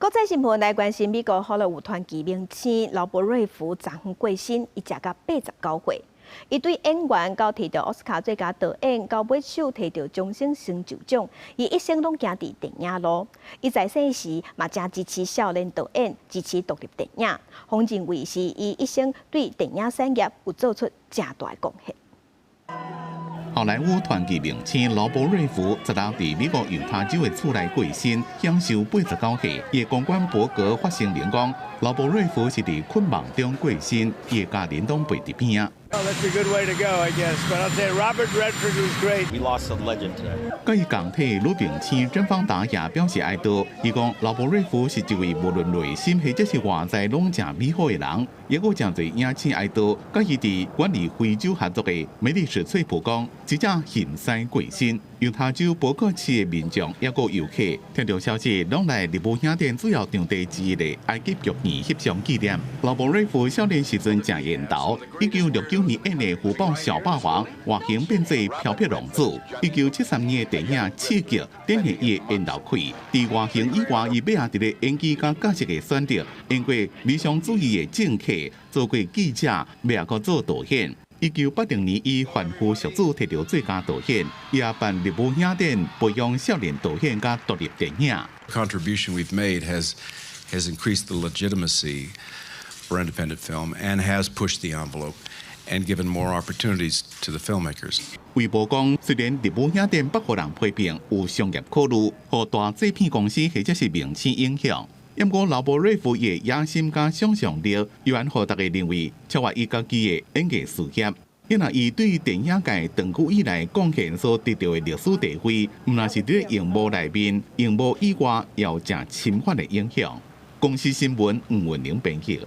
国际新闻来关心美国好莱坞传奇明星劳勃瑞福昨昏过身，伊食到89岁。伊对演员到摕到奥斯卡最佳导演，到尾首摕到终身成就奖，伊一生拢行伫电影路。伊在世时嘛正支持少年导演，支持独立电影，方认为是伊一生对电影产业有做出正大的贡献。 好莱坞传奇明星劳勃瑞福昨日伫美国犹他州的厝内过身，享受89岁。伊的公关博格发声明讲，劳勃瑞福是伫困梦中过身，伊的家人拢陪伫边啊。 Oh, that's a good way to go, I guess. But I'll tell you, Robert Redford was great. We lost a legend today. 甲伊共体女明星甄芳达也表示哀悼。伊讲劳勃瑞福是一位无论内心或者是外在拢正美好的人，也有真侪影星哀悼。甲伊伫管理非洲合作的美丽史翠普讲，真正幸灾过身。犹他州伯克市的民众也有游客听到消息，拢来日本影店主要场地之一的埃及剧院翕相纪念。劳勃瑞福少年时阵正缘投，1969年演的《福宝小霸王》外形变做飘飘王子。1973年的电影《刺激》展现伊的演投开。伫外形以外，伊尾下伫咧演技甲价值的选择，演过理想主义的政客，做过记者，尾下阁做导演。 1980年，以《凡夫俗子》摕到最佳导演，伊也办日本影展培养少年导演甲独立电影。Contribution we've made has increased the legitimacy for independent film and has pushed the envelope and given more opportunities to the filmmakers. 微博讲，虽然日本影展不互人批评有商业考虑，互大制片公司或者是名气影响。 因过劳勃瑞福的野心加想象力，依然互大家认为超越伊家己的演艺事业。因为伊对电影界长久以来贡献所得到的历史地位，毋但是伫荧幕内面，荧幕以外也有正深远的影响。公司新闻黄文玲编辑。